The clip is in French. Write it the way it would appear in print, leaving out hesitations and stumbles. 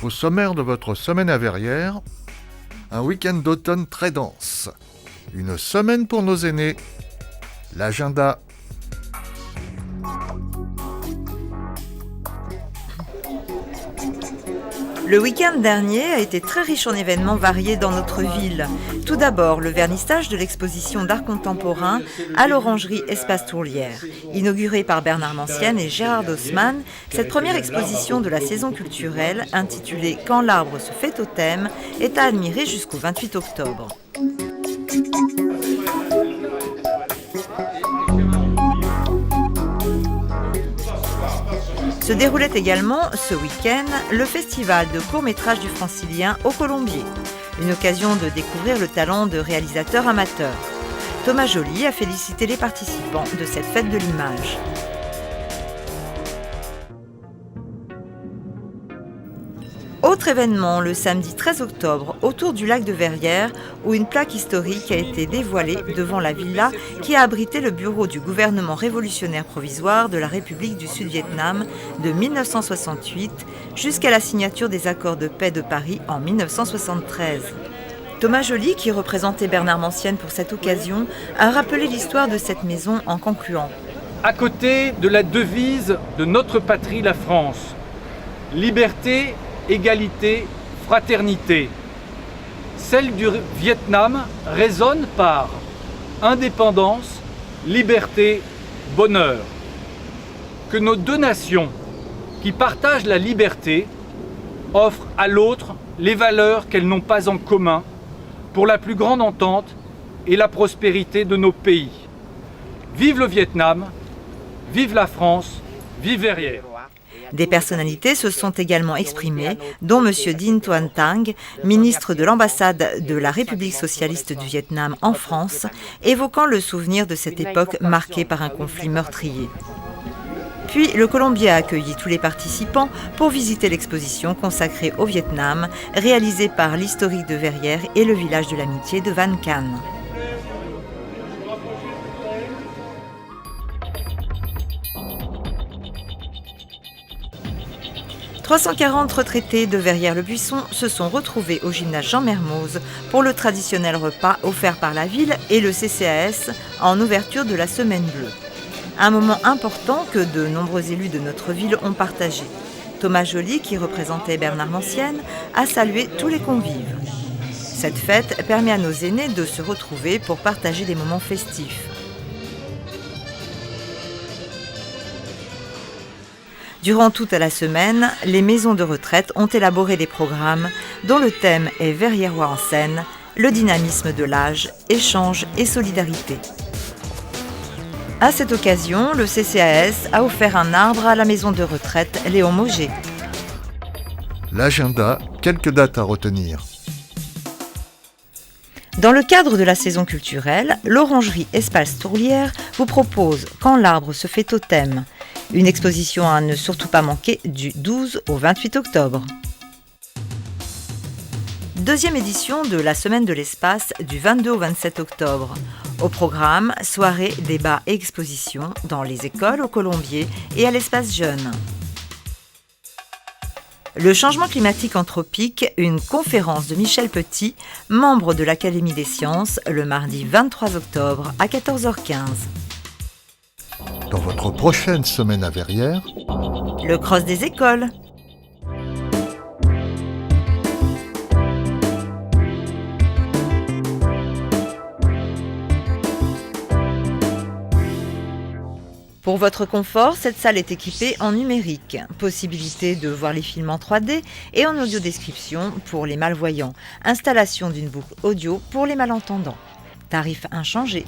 Au sommaire de votre semaine à Verrières, un week-end d'automne très dense, une semaine pour nos aînés, l'agenda. Le week-end dernier a été très riche en événements variés dans notre ville. Tout d'abord, le vernissage de l'exposition d'art contemporain à l'Orangerie Espace Tourlière. Inaugurée par Bernard Mancienne et Gérard Haussmann, cette première exposition de la saison culturelle, intitulée « Quand l'arbre se fait totem », est à admirer jusqu'au 28 octobre. Se déroulait également, ce week-end, le festival de court-métrage du Francilien au Colombier. Une occasion de découvrir le talent de réalisateurs amateurs. Thomas Joly a félicité les participants de cette fête de l'image. Autre événement, le samedi 13 octobre, autour du lac de Verrières, où une plaque historique a été dévoilée devant la villa qui a abrité le bureau du gouvernement révolutionnaire provisoire de la République du Sud-Vietnam de 1968 jusqu'à la signature des accords de paix de Paris en 1973. Thomas Joly, qui représentait Bernard Mancienne pour cette occasion, a rappelé l'histoire de cette maison en concluant. À côté de la devise de notre patrie, la France, liberté, égalité, fraternité. Celle du Vietnam résonne par indépendance, liberté, bonheur. Que nos deux nations, qui partagent la liberté, offrent à l'autre les valeurs qu'elles n'ont pas en commun pour la plus grande entente et la prospérité de nos pays. Vive le Vietnam, vive la France, vive Verrières. Des personnalités se sont également exprimées, dont M. Dinh Tuan Tang, ministre de l'ambassade de la République socialiste du Vietnam en France, évoquant le souvenir de cette époque marquée par un conflit meurtrier. Puis, le Colombier a accueilli tous les participants pour visiter l'exposition consacrée au Vietnam, réalisée par l'historique de Verrières et le village de l'amitié de Van Can. 340 retraités de Verrières-le-Buisson se sont retrouvés au gymnase Jean Mermoz pour le traditionnel repas offert par la ville et le CCAS en ouverture de la Semaine Bleue. Un moment important que de nombreux élus de notre ville ont partagé. Thomas Joly, qui représentait Bernard Mancienne, a salué tous les convives. Cette fête permet à nos aînés de se retrouver pour partager des moments festifs. Durant toute la semaine, les maisons de retraite ont élaboré des programmes dont le thème est Verriérois en scène, le dynamisme de l'âge, échange et solidarité. À cette occasion, le CCAS a offert un arbre à la maison de retraite Léon Mauger. L'agenda, quelques dates à retenir. Dans le cadre de la saison culturelle, l'Orangerie Espace Tourlière vous propose Quand l'arbre se fait totem, une exposition à ne surtout pas manquer du 12 au 28 octobre. Deuxième édition de la Semaine de l'Espace du 22 au 27 octobre. Au programme, soirées, débats et expositions dans les écoles au Colombier et à l'Espace Jeune. Le changement climatique anthropique, une conférence de Michel Petit, membre de l'Académie des sciences, le mardi 23 octobre à 14h15. Dans votre prochaine semaine à Verrières, Le cross des écoles. Pour votre confort, cette salle est équipée en numérique. Possibilité de voir les films en 3D et en audio-description pour les malvoyants. Installation d'une boucle audio pour les malentendants. Tarif inchangé.